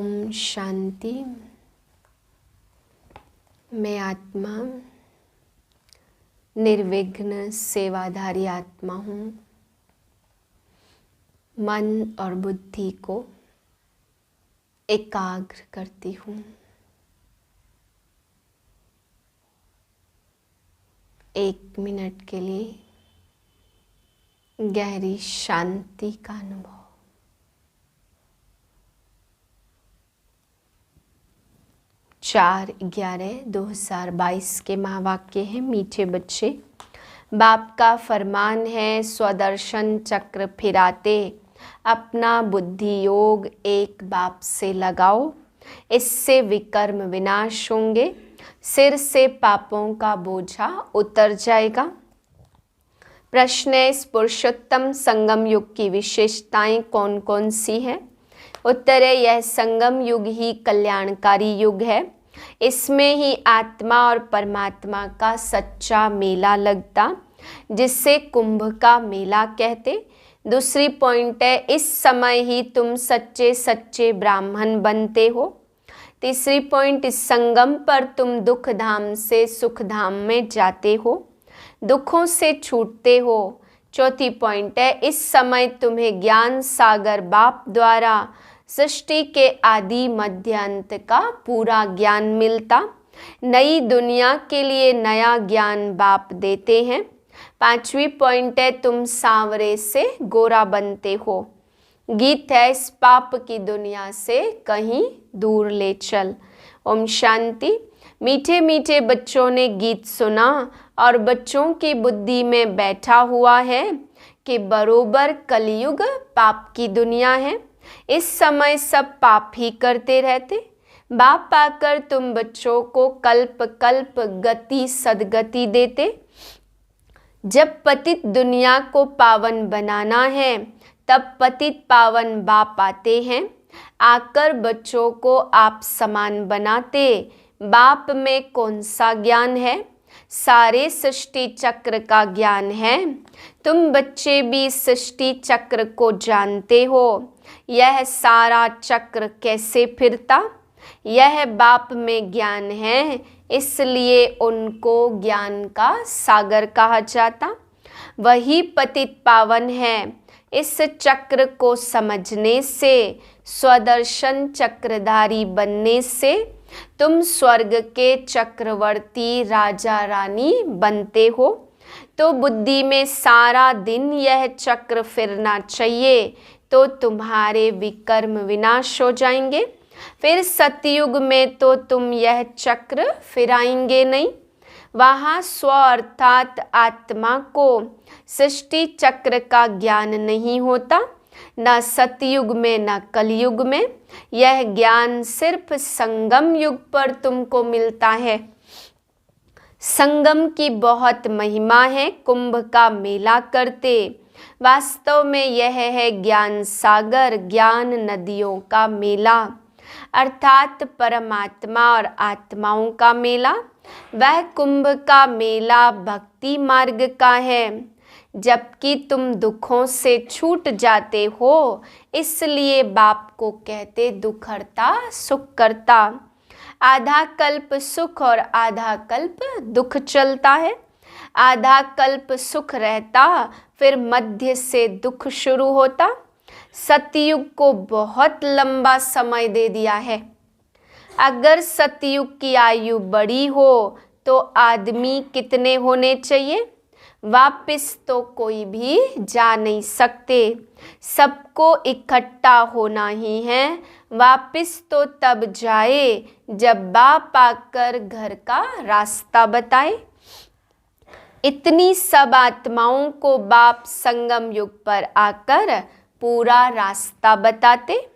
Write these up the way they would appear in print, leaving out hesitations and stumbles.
ओम शांति। मैं आत्मा निर्विघ्न सेवाधारी आत्मा हूँ। मन और बुद्धि को एकाग्र करती हूँ। एक मिनट के लिए गहरी शांति का अनुभव। 4/11/2022 के महावाक्य हैं। मीठे बच्चे, बाप का फरमान है, स्वदर्शन चक्र फिराते अपना बुद्धि योग एक बाप से लगाओ, इससे विकर्म विनाश होंगे, सिर से पापों का बोझा उतर जाएगा। प्रश्न है, इस पुरुषोत्तम संगम युग की विशेषताएं कौन कौन सी हैं? उत्तर है, यह संगम युग ही कल्याणकारी युग है। इसमें ही आत्मा और परमात्मा का सच्चा मेला लगता, जिससे कुंभ का मेला कहते। दूसरी पॉइंट है, इस समय ही तुम सच्चे सच्चे ब्राह्मण बनते हो। तीसरी पॉइंट, इस संगम पर तुम दुख धाम से सुख धाम में जाते हो, दुखों से छूटते हो। चौथी पॉइंट है, इस समय तुम्हें ज्ञान सागर बाप द्वारा सृष्टि के आदि मध्य अंत का पूरा ज्ञान मिलता। नई दुनिया के लिए नया ज्ञान बाप देते हैं। पांचवी पॉइंट है, तुम सांवरे से गोरा बनते हो। गीत है, इस पाप की दुनिया से कहीं दूर ले चल। ओम शांति। मीठे मीठे बच्चों ने गीत सुना और बच्चों की बुद्धि में बैठा हुआ है कि बरोबर कलयुग पाप की दुनिया है। इस समय सब पाप ही करते रहते। बाप पाकर तुम बच्चों को कल्प कल्प गति सदगति देते। जब पतित दुनिया को पावन बनाना है, तब पतित पावन बाप आते हैं। आकर बच्चों को आप समान बनाते। बाप में कौन सा ज्ञान है? सारे सृष्टि चक्र का ज्ञान है। तुम बच्चे भी सृष्टि चक्र को जानते हो। यह सारा चक्र कैसे फिरता, यह बाप में ज्ञान है, इसलिए उनको ज्ञान का सागर कहा जाता। वही पतित पावन है। इस चक्र को समझने से, स्वदर्शन चक्रधारी बनने से तुम स्वर्ग के चक्रवर्ती राजा रानी बनते हो। तो बुद्धि में सारा दिन यह चक्र फिरना चाहिए, तो तुम्हारे विकर्म विनाश हो जाएंगे। फिर सतयुग में तो तुम यह चक्र फिराएंगे नहीं। वहाँ स्व अर्थात आत्मा को सृष्टि चक्र का ज्ञान नहीं होता, न सतयुग में न कलयुग में। यह ज्ञान सिर्फ संगम युग पर तुमको मिलता है। संगम की बहुत महिमा है। कुंभ का मेला करते, वास्तव में यह है ज्ञान सागर, ज्ञान नदियों का मेला, अर्थात परमात्मा और आत्माओं का मेला। वह कुंभ का मेला भक्ति मार्ग का है। जबकि तुम दुखों से छूट जाते हो, इसलिए बाप को कहते दुखहर्ता सुख करता। आधा कल्प सुख और आधा कल्प दुख चलता है। आधा कल्प सुख रहता, फिर मध्य से दुख शुरू होता। सतयुग को बहुत लंबा समय दे दिया है। अगर सतयुग की आयु बड़ी हो तो आदमी कितने होने चाहिए? वापिस तो कोई भी जा नहीं सकते। सबको इकट्ठा होना ही है। वापिस तो तब जाए जब बाप आकर घर का रास्ता बताए। इतनी सब आत्माओं को बाप संगम युग पर आकर पूरा रास्ता बताते।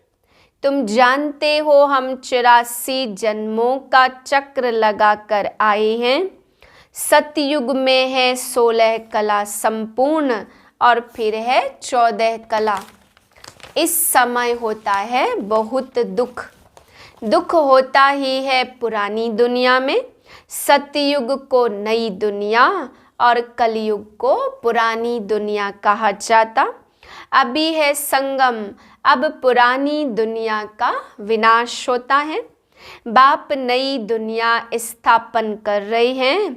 तुम जानते हो हम 84 जन्मों का चक्र लगाकर आए हैं। सतयुग में है 16 कला संपूर्ण और फिर है 14 कला। इस समय होता है बहुत दुख। दुख होता ही है पुरानी दुनिया में। सतयुग को नई दुनिया और कलयुग को पुरानी दुनिया कहा जाता। अभी है संगम, अब पुरानी दुनिया का विनाश होता है। बाप नई दुनिया स्थापन कर रहे हैं।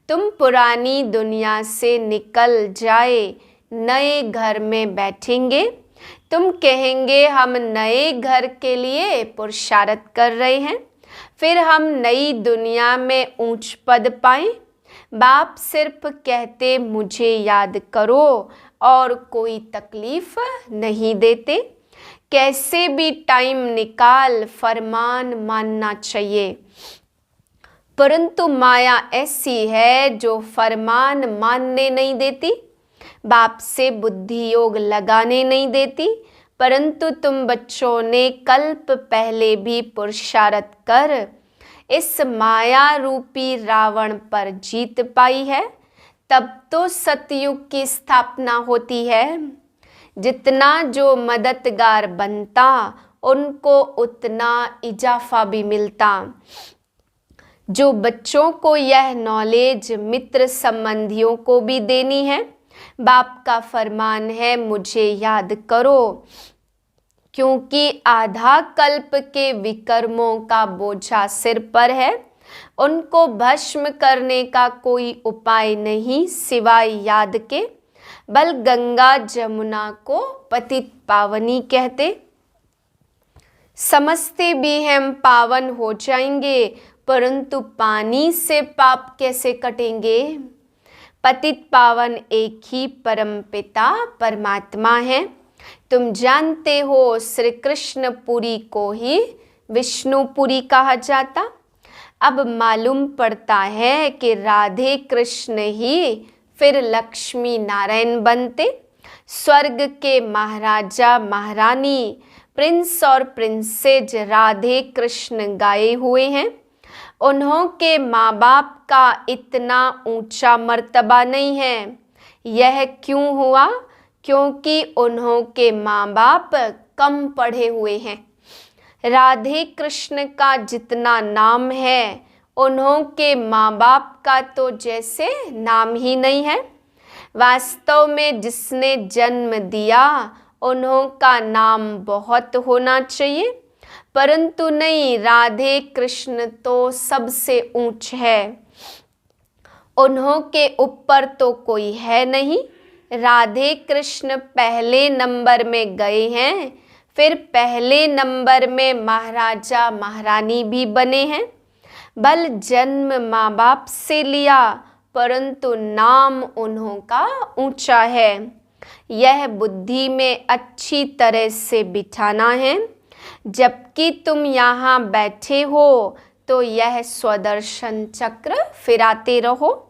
तुम पुरानी दुनिया से निकल जाए नए घर में बैठेंगे। तुम कहेंगे हम नए घर के लिए पुरुषार्थ कर रहे हैं, फिर हम नई दुनिया में ऊंच पद पाएं। बाप सिर्फ कहते मुझे याद करो और कोई तकलीफ नहीं देते। कैसे भी टाइम निकाल फरमान मानना चाहिए, परंतु माया ऐसी है जो फरमान मानने नहीं देती, बाप से बुद्धि योग लगाने नहीं देती। परंतु तुम बच्चों ने कल्प पहले भी पुरुषार्थ कर इस माया रूपी रावण पर जीत पाई है, तब तो सतयुग की स्थापना होती है। जितना जो मददगार बनता उनको उतना इजाफा भी मिलता। जो बच्चों को यह नॉलेज मित्र संबंधियों को भी देनी है। बाप का फरमान है मुझे याद करो, क्योंकि आधा कल्प के विकर्मों का बोझा सिर पर है। उनको भस्म करने का कोई उपाय नहीं सिवाय याद के। बल गंगा जमुना को पतित पावनी कहते। समझते भी हम पावन हो जाएंगे, परंतु पानी से पाप कैसे कटेंगे। पतित पावन एक ही परम पिता परमात्मा है। तुम जानते हो श्री कृष्णपुरी को ही विष्णुपुरी कहा जाता। अब मालूम पड़ता है कि राधे कृष्ण ही फिर लक्ष्मी नारायण बनते। स्वर्ग के महाराजा महारानी, प्रिंस और प्रिंसेज राधे कृष्ण गाए हुए हैं। उन्हों के माँ बाप का इतना ऊंचा मर्तबा नहीं है। यह क्यों हुआ? क्योंकि उन्हों के माँ बाप कम पढ़े हुए हैं। राधे कृष्ण का जितना नाम है, उन्हों के माँ बाप का तो जैसे नाम ही नहीं है। वास्तव में जिसने जन्म दिया उन्हों का नाम बहुत होना चाहिए, परंतु नहीं, राधे कृष्ण तो सबसे ऊंच है। उन्हों के ऊपर तो कोई है नहीं। राधे कृष्ण पहले नंबर में गए हैं, फिर पहले नंबर में महाराजा महारानी भी बने हैं। बल जन्म माँ बाप से लिया, परंतु नाम उन्हों का ऊंचा है। यह बुद्धि में अच्छी तरह से बिठाना है। जबकि तुम यहाँ बैठे हो तो यह स्वदर्शन चक्र फिराते रहो।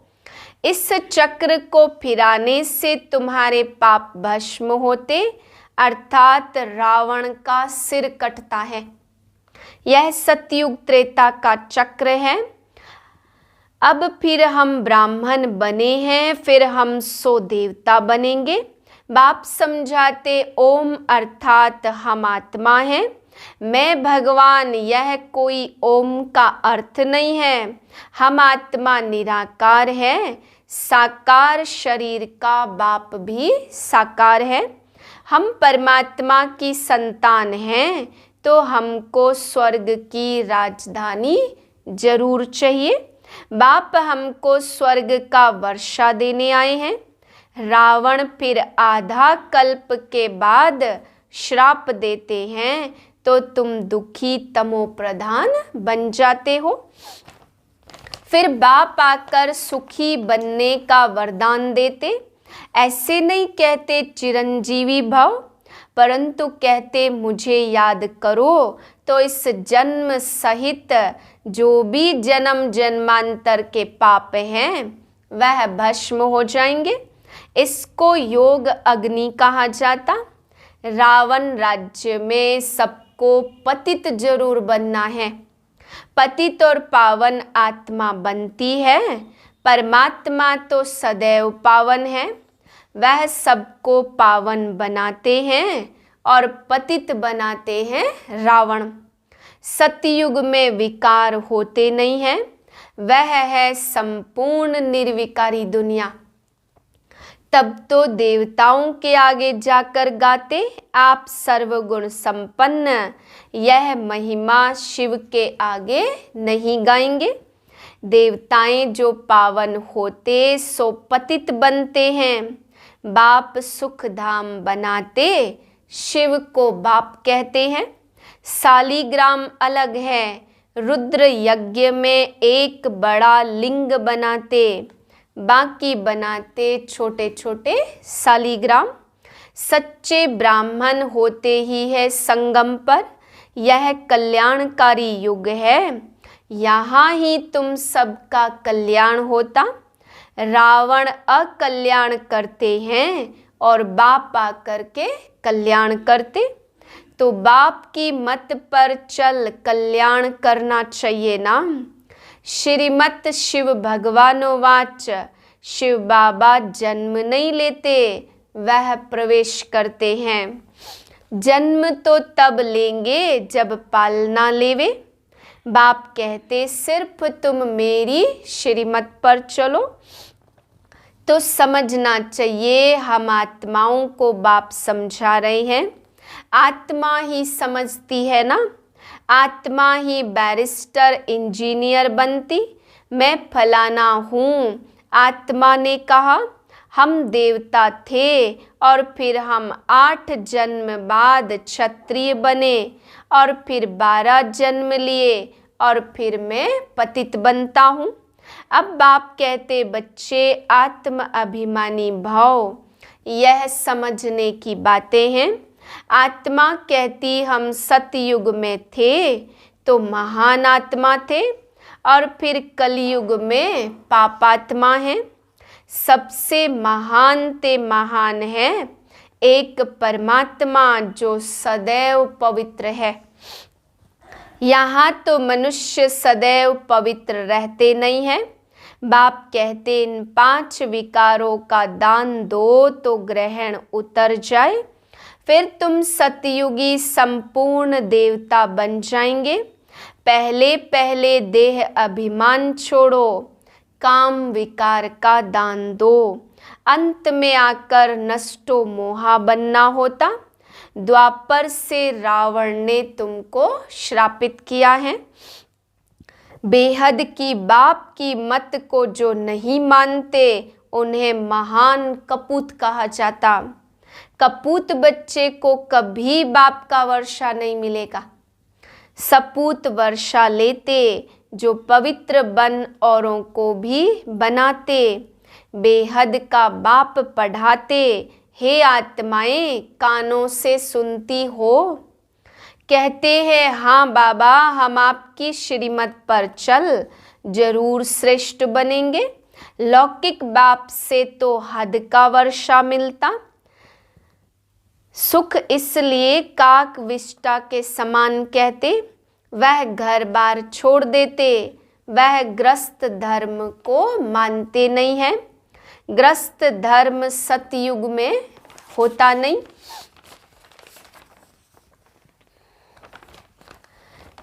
इस चक्र को फिराने से तुम्हारे पाप भस्म होते, अर्थात रावण का सिर कटता है। यह सतयुग त्रेता का चक्र है। अब फिर हम ब्राह्मण बने हैं, फिर हम 100 देवता बनेंगे। बाप समझाते ओम अर्थात हम आत्मा हैं, मैं भगवान, यह कोई ओम का अर्थ नहीं है। हम आत्मा निराकार है। साकार शरीर का बाप भी साकार है। हम परमात्मा की संतान हैं, तो हमको स्वर्ग की राजधानी जरूर चाहिए। बाप हमको स्वर्ग का वर्षा देने आए हैं। रावण फिर आधा कल्प के बाद श्राप देते हैं, तो तुम दुखी तमो प्रधान बन जाते हो। फिर बाप आकर सुखी बनने का वरदान देते। ऐसे नहीं कहते चिरंजीवी भव, परंतु कहते मुझे याद करो, तो इस जन्म सहित जो भी जन्म जन्मांतर के पाप हैं वह भस्म हो जाएंगे। इसको योग अग्नि कहा जाता। रावण राज्य में सबको पतित जरूर बनना है। पतित और पावन आत्मा बनती है। परमात्मा तो सदैव पावन है। वह सबको पावन बनाते हैं और पतित बनाते हैं रावण। सतयुग में विकार होते नहीं हैं। वह है संपूर्ण निर्विकारी दुनिया। तब तो देवताओं के आगे जाकर गाते, आप सर्वगुण संपन्न, यह महिमा शिव के आगे नहीं गाएंगे। देवताएं जो पावन होते सो पतित बनते हैं, बाप सुख धाम बनाते, शिव को बाप कहते हैं। शालिग्राम अलग है, रुद्र यज्ञ में एक बड़ा लिंग बनाते, बाकी बनाते छोटे छोटे शालिग्राम। सच्चे ब्राह्मण होते ही है संगम पर, यह कल्याणकारी युग है, यहाँ ही तुम सबका कल्याण होता। रावण अकल्याण करते हैं और बाप आकर के कल्याण करते, तो बाप की मत पर चल कल्याण करना चाहिए ना। श्रीमत शिव भगवानोवाच, शिव बाबा जन्म नहीं लेते, वह प्रवेश करते हैं। जन्म तो तब लेंगे जब पालना लेवे। बाप कहते सिर्फ तुम मेरी श्रीमत पर चलो। तो समझना चाहिए हम आत्माओं को बाप समझा रहे हैं। आत्मा ही समझती है ना, आत्मा ही बैरिस्टर इंजीनियर बनती। मैं फलाना हूँ, आत्मा ने कहा। हम देवता थे और फिर हम 8 जन्म बाद क्षत्रिय बने और फिर 12 जन्म लिए और फिर मैं पतित बनता हूँ। अब बाप कहते बच्चे आत्म अभिमानी भाव, यह समझने की बातें हैं। आत्मा कहती हम सतयुग में थे तो महान आत्मा थे और फिर कलयुग में पापात्मा है। सबसे महान ते महान है एक परमात्मा जो सदैव पवित्र है। यहाँ तो मनुष्य सदैव पवित्र रहते नहीं हैं। बाप कहते इन 5 विकारों का दान दो तो ग्रहण उतर जाए, फिर तुम सतयुगी संपूर्ण देवता बन जाएंगे। पहले पहले देह अभिमान छोड़ो, काम विकार का दान दो, अंत में आकर नष्टो मोहा बनना होता। द्वापर से रावण ने तुमको श्रापित किया है। बेहद की बाप की मत को जो नहीं मानते उन्हें महान कपूत कहा जाता। कपूत बच्चे को कभी बाप का वर्षा नहीं मिलेगा। सपूत वर्षा लेते जो पवित्र बन औरों को भी बनाते। बेहद का बाप पढ़ाते, हे आत्माएं कानों से सुनती हो। कहते हैं हाँ बाबा हम आपकी श्रीमत पर चल जरूर श्रेष्ठ बनेंगे। लौकिक बाप से तो हद का वर्षा मिलता। सुख इसलिए काक विष्टा के समान कहते, वह घर बार छोड़ देते, वह ग्रस्त धर्म को मानते नहीं है। ग्रस्त धर्म सतयुग में होता नहीं।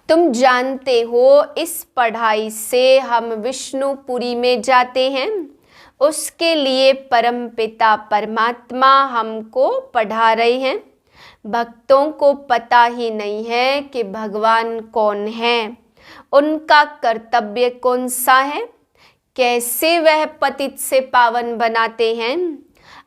तुम जानते हो इस पढ़ाई से हम विष्णुपुरी में जाते हैं। उसके लिए परम पिता परमात्मा हमको पढ़ा रहे हैं। भक्तों को पता ही नहीं है कि भगवान कौन है, उनका कर्तव्य कौन सा है, कैसे वह पतित से पावन बनाते हैं।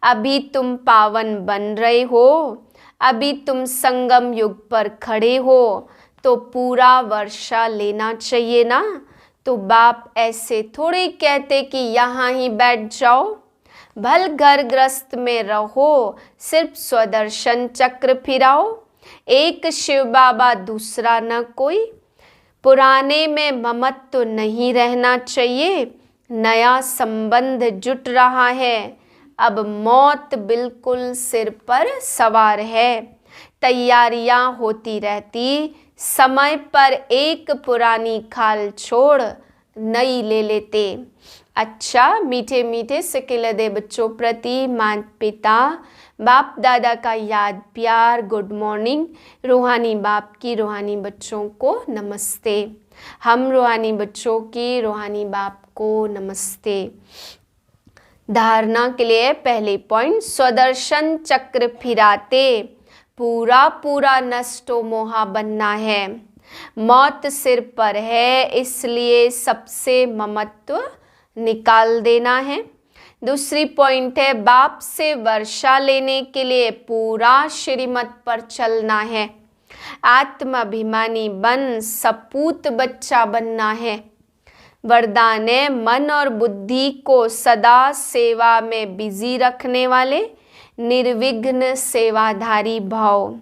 अभी तुम पावन बन रहे हो, अभी तुम संगम युग पर खड़े हो, तो पूरा वर्षा लेना चाहिए ना। तो बाप ऐसे थोड़े कहते कि यहाँ ही बैठ जाओ, भल घर ग्रस्त में रहो, सिर्फ स्वदर्शन चक्र फिराओ। एक शिव बाबा दूसरा न कोई। पुराने में ममत्व तो नहीं रहना चाहिए। नया संबंध जुट रहा है, अब मौत बिल्कुल सिर पर सवार है। तैयारियां होती रहती, समय पर एक पुरानी खाल छोड़ नई ले लेते। अच्छा मीठे मीठे सिकिलदे बच्चों प्रति माता पिता बाप दादा का याद प्यार गुड मॉर्निंग। रूहानी बाप की रूहानी बच्चों को नमस्ते। हम रूहानी बच्चों की रूहानी बाप को नमस्ते। धारणा के लिए पहले पॉइंट, स्वदर्शन चक्र फिराते पूरा पूरा नष्टो मोहा बनना है। मौत सिर पर है, इसलिए सबसे ममत्व निकाल देना है। दूसरी पॉइंट है, बाप से वर्षा लेने के लिए पूरा श्रीमत पर चलना है। आत्माभिमानी बन सपूत बच्चा बनना है। वरदान है, मन और बुद्धि को सदा सेवा में बिजी रखने वाले निर्विघ्न सेवाधारी भाव।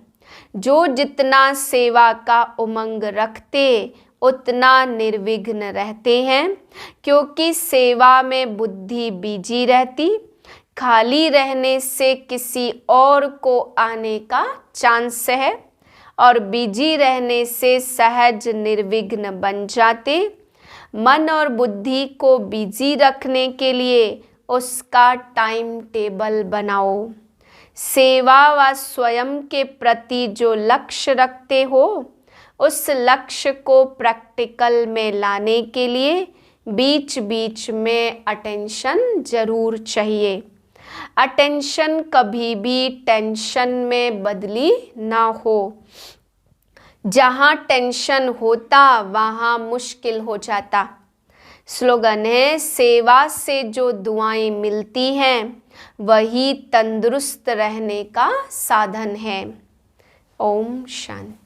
जो जितना सेवा का उमंग रखते उतना निर्विघ्न रहते हैं, क्योंकि सेवा में बुद्धि बिजी रहती। खाली रहने से किसी और को आने का चांस है और बिजी रहने से सहज निर्विघ्न बन जाते। मन और बुद्धि को बिजी रखने के लिए उसका टाइम टेबल बनाओ। सेवा व स्वयं के प्रति जो लक्ष्य रखते हो, उस लक्ष्य को प्रैक्टिकल में लाने के लिए बीच बीच में अटेंशन जरूर चाहिए। अटेंशन कभी भी टेंशन में बदली ना हो। जहाँ टेंशन होता वहाँ मुश्किल हो जाता। स्लोगन है, सेवा से जो दुआएं मिलती हैं वही तंदुरुस्त रहने का साधन है। ओम शांति।